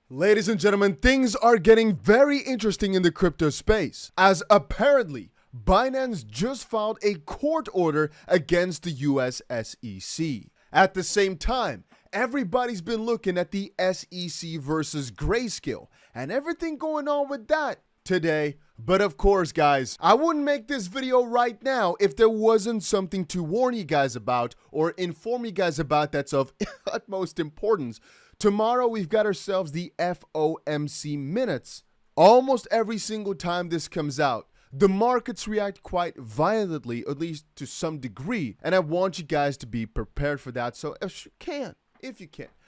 Ladies and gentlemen, things are getting very interesting in the crypto space, as apparently Binance just filed a court order against the US SEC. At the same time, everybody's been looking at the SEC versus Grayscale and everything going on with that today. But of course, guys, I wouldn't make this video right now if there wasn't something to warn you guys about or inform you guys about that's of utmost importance. Tomorrow, we've got ourselves the FOMC Minutes. Almost every single time this comes out, the markets react quite violently, at least to some degree, and I want you guys to be prepared for that. So if you can,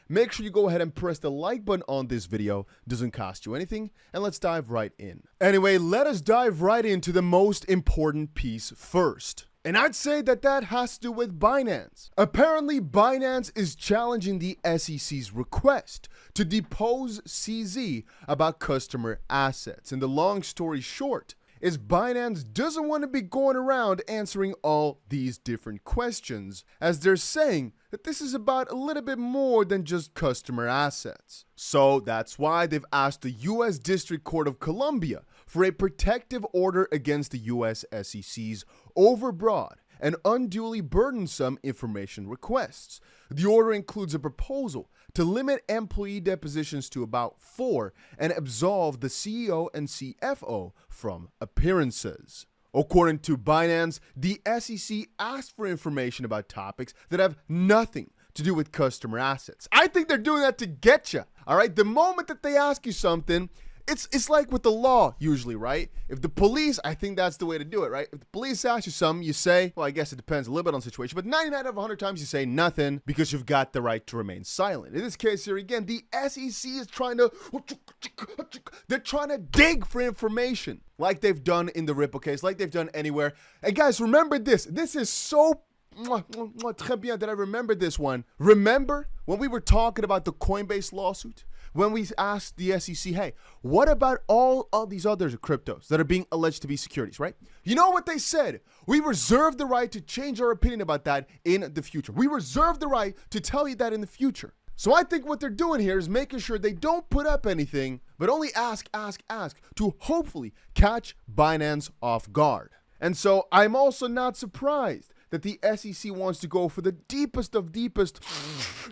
make sure you go ahead and press the like button on this video. It doesn't cost you anything, and let's dive right in. Anyway, let us dive right into the most important piece first. And I'd say that has to do with Binance. Apparently, Binance is challenging the SEC's request to depose CZ about customer assets. And the long story short is Binance doesn't want to be going around answering all these different questions, as they're saying that this is about a little bit more than just customer assets. So that's why they've asked the U.S. District Court of Columbia for a protective order against the U.S. SEC's overbroad and unduly burdensome information requests. The order includes a proposal to limit employee depositions to about 4 and absolve the CEO and CFO from appearances. According to Binance, the SEC asked for information about topics that have nothing to do with customer assets. I think they're doing that to get you. All right, the moment that they ask you something, it's like with the law usually, right? If the police, I think that's the way to do it, right? If the police ask you something, you say, well, I guess it depends a little bit on the situation, but 99 out of 100 times you say nothing because you've got the right to remain silent. In this case here again, the SEC is they're trying to dig for information like they've done in the Ripple case, like they've done anywhere. And guys, remember this. This is so très bien that I remember this one. Remember when we were talking about the Coinbase lawsuit? When we asked the SEC, hey, what about all these other cryptos that are being alleged to be securities, right? You know what they said? We reserve the right to change our opinion about that in the future. We reserve the right to tell you that in the future. So I think what they're doing here is making sure they don't put up anything, but only ask to hopefully catch Binance off guard. And so I'm also not surprised that the SEC wants to go for the deepest of deepest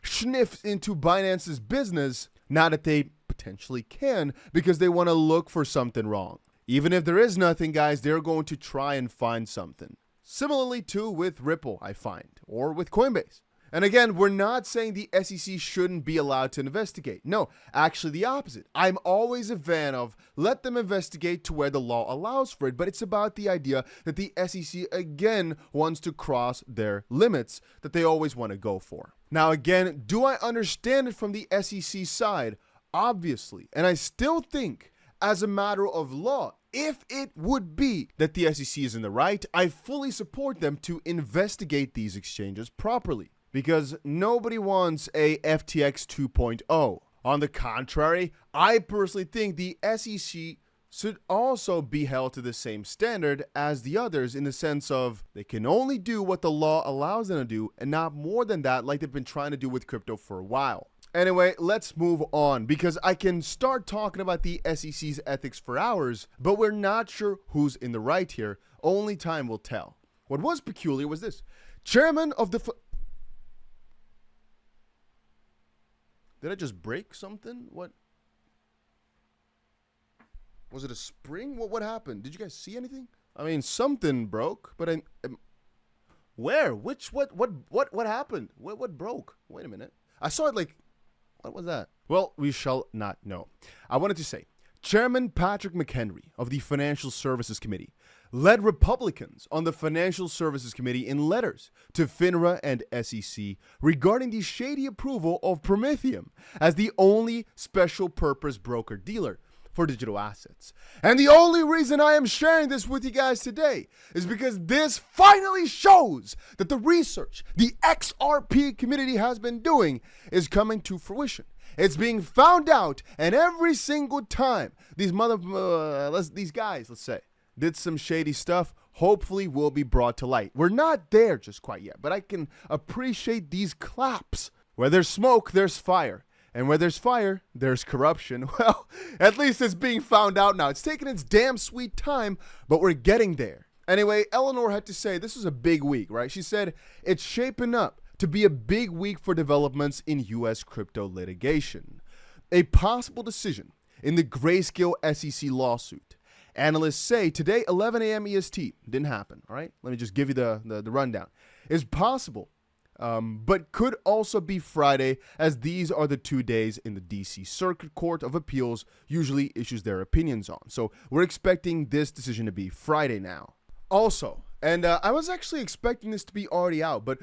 sniffs into Binance's business, now that they potentially can, because they want to look for something wrong. Even if there is nothing, guys, they're going to try and find something. Similarly too with Ripple, I find, or with Coinbase. And again, we're not saying the SEC shouldn't be allowed to investigate. No, actually the opposite. I'm always a fan of let them investigate to where the law allows for it, but it's about the idea that the SEC again wants to cross their limits that they always want to go for. Now again, do I understand it from the SEC side? Obviously. And I still think as a matter of law, if it would be that the SEC is in the right, I fully support them to investigate these exchanges properly. Because nobody wants a FTX 2.0. On the contrary, I personally think the SEC should also be held to the same standard as the others, in the sense of they can only do what the law allows them to do and not more than that, like they've been trying to do with crypto for a while. Anyway, let's move on, because I can start talking about the SEC's ethics for hours, but we're not sure who's in the right here. Only time will tell. What was peculiar was this. Chairman of the... Did I just break something? What? Was it a spring? What happened? Did you guys see anything? I mean, something broke, but where? Which? What happened? What broke? Wait a minute. I saw it like, what was that? Well, we shall not know. I wanted to say, Chairman Patrick McHenry of the Financial Services Committee led Republicans on the Financial Services Committee in letters to FINRA and SEC regarding the shady approval of Prometheum as the only special purpose broker-dealer for digital assets. And the only reason I am sharing this with you guys today is because this finally shows that the research the XRP community has been doing is coming to fruition. It's being found out, and every single time these guys, let's say, did some shady stuff, hopefully will be brought to light. We're not there just quite yet, but I can appreciate these claps. Where there's smoke, there's fire. And where there's fire, there's corruption. Well, at least it's being found out now. It's taking its damn sweet time, but we're getting there. Anyway, Eleanor had to say this was a big week, right? She said it's shaping up to be a big week for developments in U.S. crypto litigation. A possible decision in the Grayscale SEC lawsuit. Analysts say today, 11 a.m. EST, didn't happen, all right? Let me just give you the rundown. It's possible, but could also be Friday, as these are the 2 days in the D.C. Circuit Court of Appeals usually issues their opinions on. So we're expecting this decision to be Friday now. Also, and I was actually expecting this to be already out, but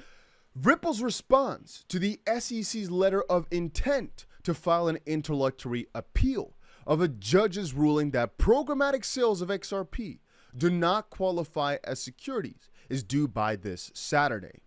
Ripple's response to the SEC's letter of intent to file an interlocutory appeal of a judge's ruling that programmatic sales of XRP do not qualify as securities is due by this Saturday.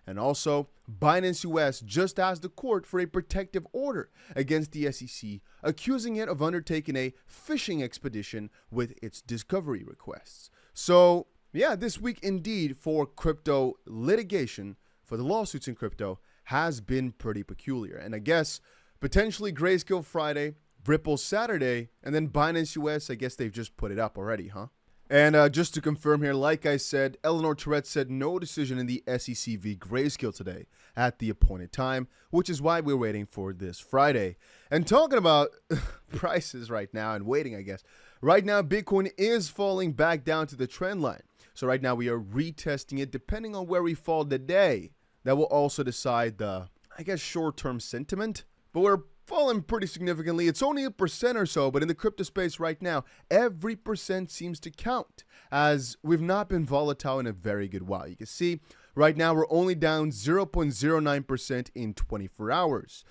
And also, Binance US just asked the court for a protective order against the SEC, accusing it of undertaking a fishing expedition with its discovery requests. So, yeah, this week indeed for crypto litigation, for the lawsuits in crypto, has been pretty peculiar. And I guess potentially Grayscale Friday, Ripple Saturday, and then Binance US, I guess they've just put it up already, huh? And just to confirm here, like I said, Eleanor Tourette said no decision in the SEC v. Grayscale today at the appointed time, which is why we're waiting for this Friday. And talking about prices right now and waiting, I guess, right now Bitcoin is falling back down to the trend line. So right now we are retesting it. Depending on where we fall today, that will also decide the, I guess, short-term sentiment. But we're fallen pretty significantly. It's only 1% or so, but in the crypto space right now, every percent seems to count, as we've not been volatile in a very good while. You can see right now we're only down 0.09% in 24 hours.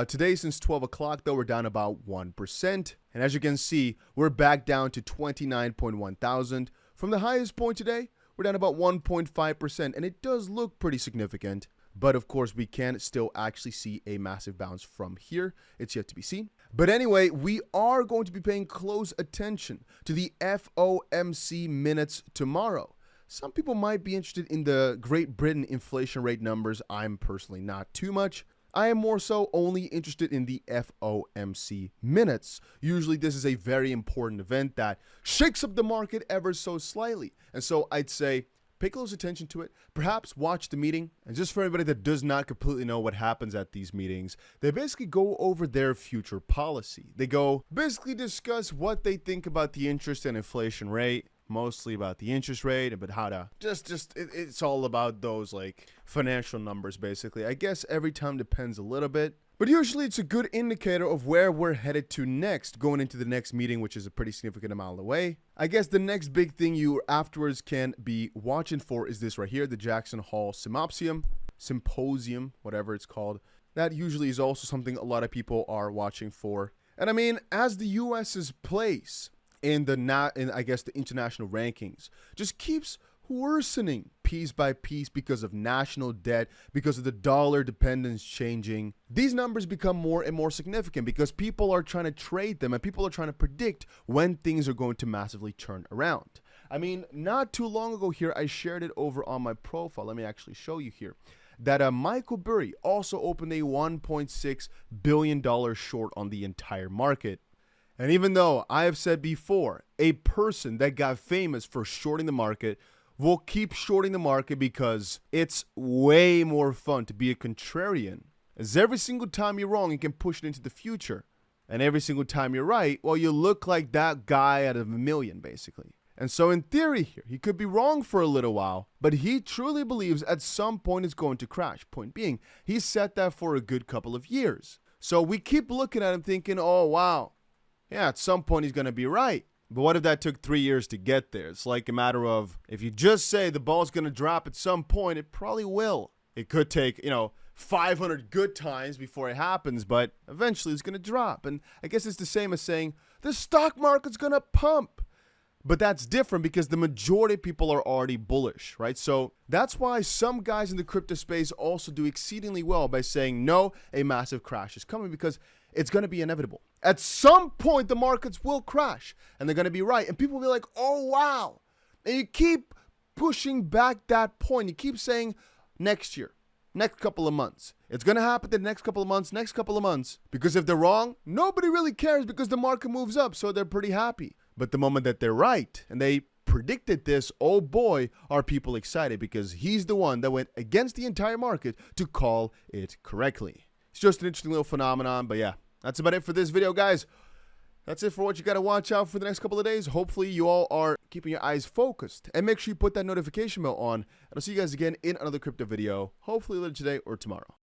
Today, since 12 o'clock, though, we're down about 1%. And as you can see, we're back down to 29.1 thousand. From the highest point today, we're down about 1.5%, and it does look pretty significant. But of course, we can still actually see a massive bounce from here. It's yet to be seen. But anyway, we are going to be paying close attention to the FOMC minutes tomorrow. Some people might be interested in the Great Britain inflation rate numbers. I'm personally not too much. I am more so only interested in the FOMC minutes. Usually this is a very important event that shakes up the market ever so slightly. And so I'd say pay close attention to it. Perhaps watch the meeting. And just for anybody that does not completely know what happens at these meetings, they basically go over their future policy. They basically discuss what they think about the interest and inflation rate, mostly about the interest rate, but how to it's all about those like financial numbers basically. I guess every time depends a little bit. But usually it's a good indicator of where we're headed to next, going into the next meeting, which is a pretty significant amount away. I guess the next big thing you afterwards can be watching for is this right here, the Jackson Hole Symposium, whatever it's called. That usually is also something a lot of people are watching for. And I mean, as the US's place in I guess the international rankings just keeps worsening piece by piece because of national debt, because of the dollar dependence changing. These numbers become more and more significant because people are trying to trade them and people are trying to predict when things are going to massively turn around. I mean, not too long ago here, I shared it over on my profile. Let me actually show you here that Michael Burry also opened a $1.6 billion short on the entire market. And even though I have said before, a person that got famous for shorting the market will keep shorting the market because it's way more fun to be a contrarian. As every single time you're wrong, you can push it into the future. And every single time you're right, well, you look like that guy out of a million, basically. And so in theory here, he could be wrong for a little while, but he truly believes at some point it's going to crash. Point being, he said that for a good couple of years. So we keep looking at him thinking, oh, wow, yeah, at some point he's going to be right. But what if that took 3 years to get there? It's like a matter of, if you just say the ball's going to drop at some point, it probably will. It could take, 500 good times before it happens, but eventually it's going to drop. And I guess it's the same as saying the stock market's going to pump. But that's different because the majority of people are already bullish, right? So that's why some guys in the crypto space also do exceedingly well by saying, no, a massive crash is coming, because it's going to be inevitable. At some point, the markets will crash and they're going to be right. And people will be like, oh, wow. And you keep pushing back that point. You keep saying next year, next couple of months. It's going to happen the next couple of months, because if they're wrong, nobody really cares because the market moves up, so they're pretty happy. But the moment that they're right and they predicted this, oh boy, are people excited because he's the one that went against the entire market to call it correctly. It's just an interesting little phenomenon, but yeah, that's about it for this video, guys. That's it for what you got to watch out for the next couple of days. Hopefully you all are keeping your eyes focused, and make sure you put that notification bell on, and I'll see you guys again in another crypto video, hopefully later today or tomorrow.